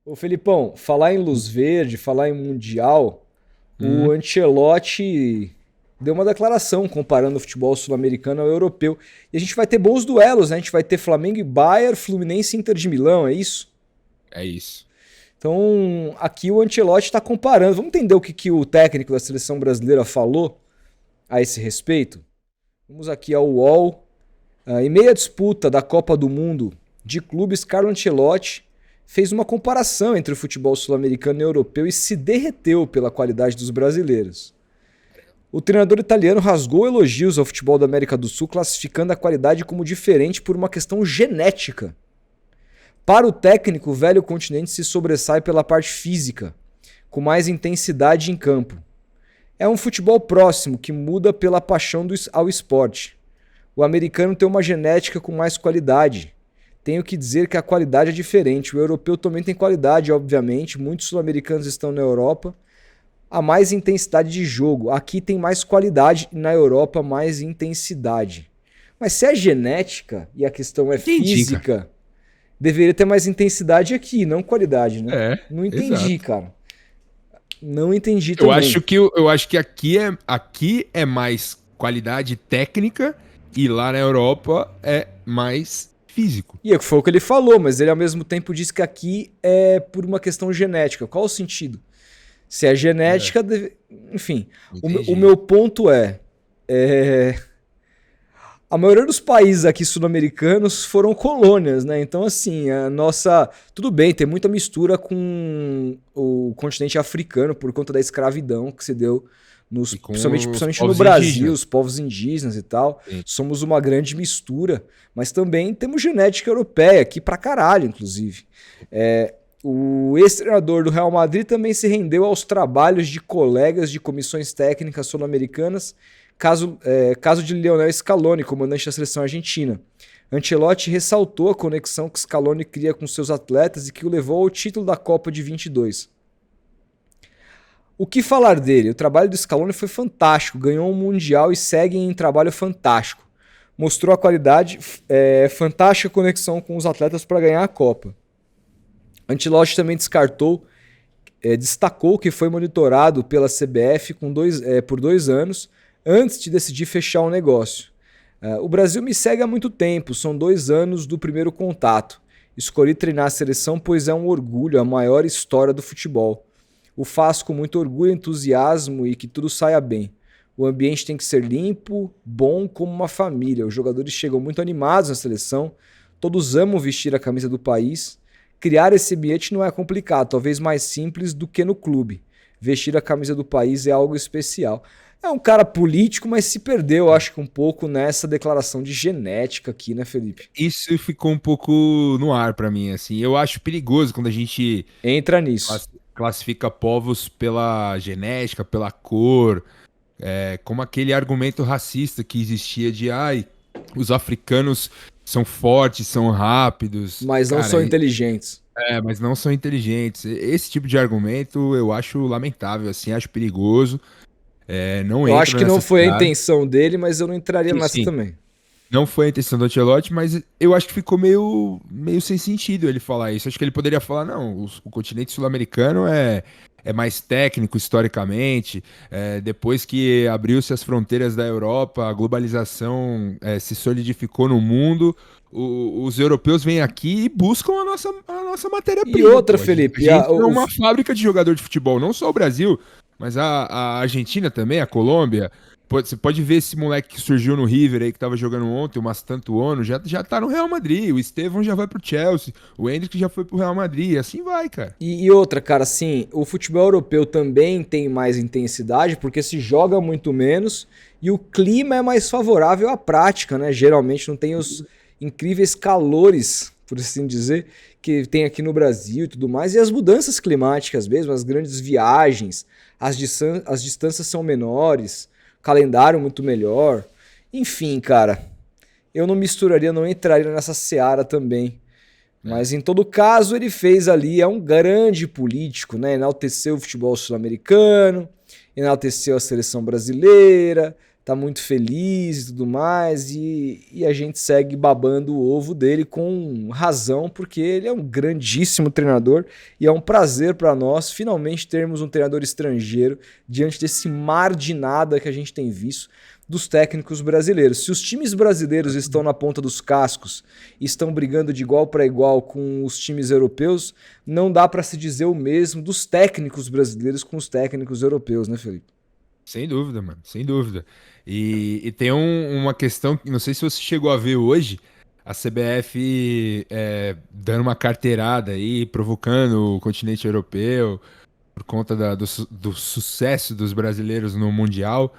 Ô Felipão, falar em luz verde, falar em Mundial, o Hum, Ancelotti deu uma declaração comparando o futebol sul-americano ao europeu. E a gente vai ter bons duelos, né? A gente vai ter Flamengo e Bayern, Fluminense e Inter de Milão, é isso? é isso. Então, aqui o Ancelotti está comparando. Vamos entender o que o técnico da seleção brasileira falou a esse respeito? Vamos aqui ao UOL. Em meia disputa da Copa do Mundo de clubes, Carlo Ancelotti fez uma comparação entre o futebol sul-americano e europeu e se derreteu pela qualidade dos brasileiros. O treinador italiano rasgou elogios ao futebol da América do Sul, classificando a qualidade como diferente por uma questão genética. Para o técnico, o velho continente se sobressai pela parte física, com mais intensidade em campo. É um futebol próximo que muda pela paixão ao esporte. O americano tem uma genética com mais qualidade. Tenho que dizer que a qualidade é diferente. O europeu também tem qualidade, obviamente. Muitos sul-americanos estão na Europa. Há mais intensidade de jogo. Aqui tem mais qualidade, na Europa mais intensidade. Mas se é genética e a questão é Entendi, cara. física, deveria ter mais intensidade aqui, não qualidade, né? É, Não entendi, exato. cara. Não entendi Eu acho também. que eu acho que aqui é mais qualidade técnica e lá na Europa é mais físico. E foi o que ele falou, mas ele ao mesmo tempo disse que aqui é por uma questão genética. Qual o sentido? Se é É, genética, enfim. O entendi. meu ponto é, a maioria dos países aqui sul-americanos foram colônias, né? Então, assim, a nossa. Tudo bem, tem muita mistura com o continente africano por conta da escravidão que se deu, E principalmente, com os principalmente no povos Brasil, os indígenas. povos indígenas e tal. Sim. Somos uma grande mistura, mas também temos genética europeia aqui pra caralho, inclusive. O ex-treinador do Real Madrid também se rendeu aos trabalhos de colegas de comissões técnicas sul-americanas, caso de Lionel Scaloni, comandante da seleção argentina. Ancelotti ressaltou a conexão que Scaloni cria com seus atletas e que o levou ao título da Copa de 22. O que falar dele? O trabalho do Scaloni foi fantástico, ganhou um Mundial e segue em trabalho fantástico. Mostrou a qualidade, fantástica conexão com os atletas para ganhar a Copa. Ancelotti também destacou que foi monitorado pela CBF por 2 anos antes de decidir fechar o negócio. O Brasil me segue há muito tempo, são 2 anos do primeiro contato. Escolhi treinar a seleção pois é um orgulho, a maior história do futebol. O faço com muito orgulho, entusiasmo e que tudo saia bem. O ambiente tem que ser limpo, bom como uma família. Os jogadores chegam muito animados na seleção, todos amam vestir a camisa do país. Criar esse ambiente não é complicado, talvez mais simples do que no clube. Vestir a camisa do país é algo especial. É um cara político, mas se perdeu, acho que um pouco nessa declaração de genética aqui, né, Felipe? Isso ficou um pouco no ar pra mim, assim. Eu acho perigoso quando a gente Entra nisso. classifica povos pela genética, pela cor, como aquele argumento racista que existia de, ai, os africanos são fortes, são rápidos. Mas não Cara, são inteligentes. mas não são inteligentes. Esse tipo de argumento eu acho lamentável, assim, acho perigoso. Não Eu acho entro que não nessa foi a seara. intenção dele, mas eu não entraria Sim, nessa sim. também. Não foi a intenção do Ancelotti, mas eu acho que ficou meio sem sentido ele falar isso. Acho que ele poderia falar, não, o continente sul-americano é mais técnico historicamente. Depois que abriu-se as fronteiras da Europa, a globalização se solidificou no mundo. Os europeus vêm aqui e buscam a nossa E matéria-prima, outra, pô. A Felipe, gente é uma fábrica de jogador de futebol, não só o Brasil, mas a Argentina também, a Colômbia. Você pode ver esse moleque que surgiu no River aí, que tava jogando ontem, o Mastantuono, já tá no Real Madrid. O Estevão já vai pro Chelsea. O Endrick já foi pro Real Madrid. E assim vai, cara. e outra, cara, assim, o futebol europeu também tem mais intensidade porque se joga muito menos e o clima é mais favorável à prática, né? Geralmente não tem os incríveis calores, por assim dizer, que tem aqui no Brasil e tudo mais, e as mudanças climáticas mesmo, as grandes viagens, as distâncias são menores, calendário muito melhor. Enfim, cara, eu não misturaria, não entraria nessa seara também. É. Mas em todo caso, ele fez ali, é um grande político, né? Enalteceu o futebol sul-americano, enalteceu a seleção brasileira, tá muito feliz e tudo mais, e a gente segue babando o ovo dele com razão, porque ele é um grandíssimo treinador e é um prazer para nós finalmente termos um treinador estrangeiro diante desse mar de nada que a gente tem visto dos técnicos brasileiros. Se os times brasileiros estão na ponta dos cascos e estão brigando de igual para igual com os times europeus, não dá para se dizer o mesmo dos técnicos brasileiros com os técnicos europeus, né, Felipe? Sem dúvida, mano, sem dúvida. E tem uma questão que não sei se você chegou a ver hoje, a CBF dando uma carteirada aí, provocando o continente europeu por conta do sucesso dos brasileiros no Mundial.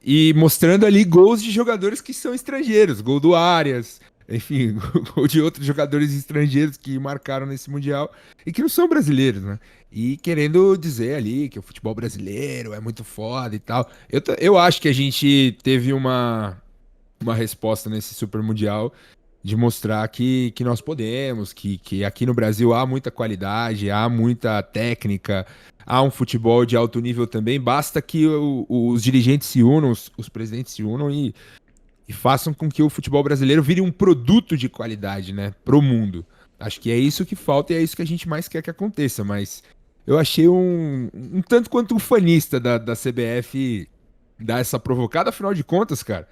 E mostrando ali gols de jogadores que são estrangeiros, gol do Arias, enfim, gol de outros jogadores estrangeiros que marcaram nesse Mundial e que não são brasileiros, né? E querendo dizer ali que o futebol brasileiro é muito foda e tal. Eu acho que a gente teve uma resposta nesse Super Mundial de mostrar que nós podemos, que aqui no Brasil há muita qualidade, há muita técnica, há um futebol de alto nível também. Basta que os dirigentes se unam, os presidentes se unam e façam com que o futebol brasileiro vire um produto de qualidade, né, pro mundo. Acho que é isso que falta e é isso que a gente mais quer que aconteça, mas eu achei um tanto quanto ufanista da CBF dar essa provocada, afinal de contas, cara,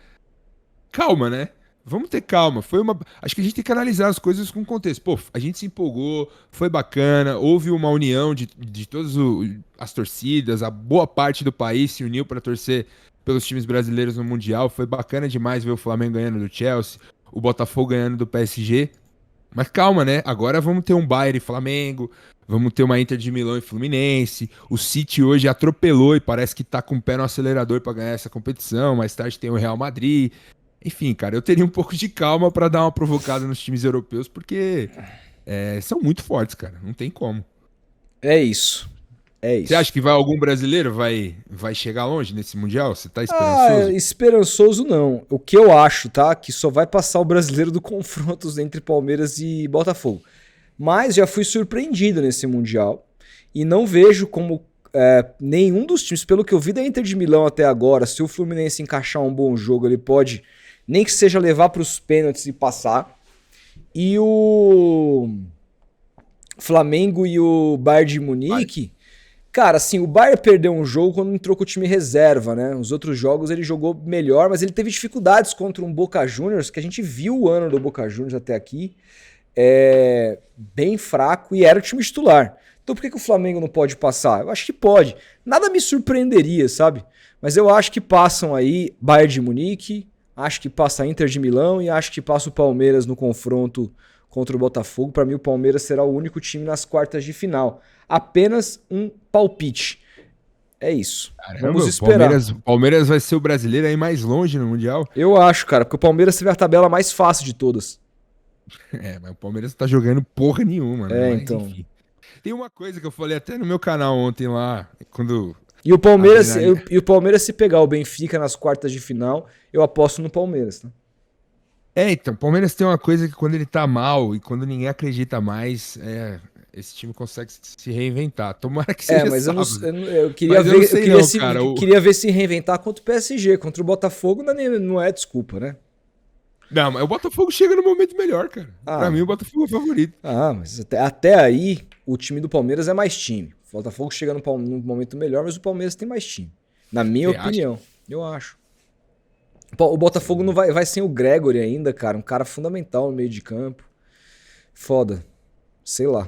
calma, né? Vamos ter calma. Acho que a gente tem que analisar as coisas com contexto. Pô, a gente se empolgou, foi bacana, houve uma união de todas as torcidas, a boa parte do país se uniu para torcer pelos times brasileiros no Mundial. Foi bacana demais ver o Flamengo ganhando do Chelsea, o Botafogo ganhando do PSG. Mas calma, né? Agora vamos ter um Bayern e Flamengo, vamos ter uma Inter de Milão e Fluminense. O City hoje atropelou e parece que tá com o pé no acelerador para ganhar essa competição. Mais tarde tem o Real Madrid. Enfim, cara, eu teria um pouco de calma pra dar uma provocada nos times europeus, porque são muito fortes, cara. Não tem como. É isso. É Você acha isso. que algum brasileiro vai chegar longe nesse Mundial? Você tá Ah, esperançoso? esperançoso não. O que eu acho, tá? Que só vai passar o brasileiro do confrontos entre Palmeiras e Botafogo. Mas já fui surpreendido nesse Mundial e não vejo como nenhum dos times, pelo que eu vi da Inter de Milão até agora, se o Fluminense encaixar um bom jogo, ele pode, nem que seja levar para os pênaltis e passar. E o Flamengo e o Bayern de Vai. Munique, cara, assim, o Bayern perdeu um jogo quando entrou com o time reserva, né? Os outros jogos ele jogou melhor, mas ele teve dificuldades contra um Boca Juniors, que a gente viu o ano do Boca Juniors até aqui, bem fraco e era o time titular. Então por que o Flamengo não pode passar? Eu acho que pode. Nada me surpreenderia, sabe? Mas eu acho que passam aí Bayern de Munique, acho que passa a Inter de Milão e acho que passa o Palmeiras no confronto contra o Botafogo. Para mim o Palmeiras será o único time nas quartas de final. Apenas um palpite. É isso. Caramba, Vamos o esperar. Palmeiras vai ser o brasileiro aí mais longe no Mundial. Eu acho, cara, porque o Palmeiras teve a tabela mais fácil de todas. Mas o Palmeiras não tá jogando porra nenhuma, né? Mas Então. enfim. Tem uma coisa que eu falei até no meu canal ontem lá, quando E o a Palmeiras, adrenalina. se pegar o Benfica nas quartas de final, eu aposto no Palmeiras, tá? Então, o Palmeiras tem uma coisa que quando ele tá mal e quando ninguém acredita mais, esse time consegue se reinventar. Tomara que seja Mas eu não, sábado. eu queria Mas eu não ver, sei não, cara. queria ver se reinventar contra o PSG, contra o Botafogo não é desculpa, né? Não, mas o Botafogo chega no momento melhor, cara. Pra Ah, mim, o Botafogo é o favorito. mas até aí o time do Palmeiras é mais time. O Botafogo chega num momento melhor, mas o Palmeiras tem mais time. Na minha Você acha? opinião, eu acho. O Botafogo não vai sem o Gregory ainda, cara. Um cara fundamental no meio de campo. Foda. Sei lá.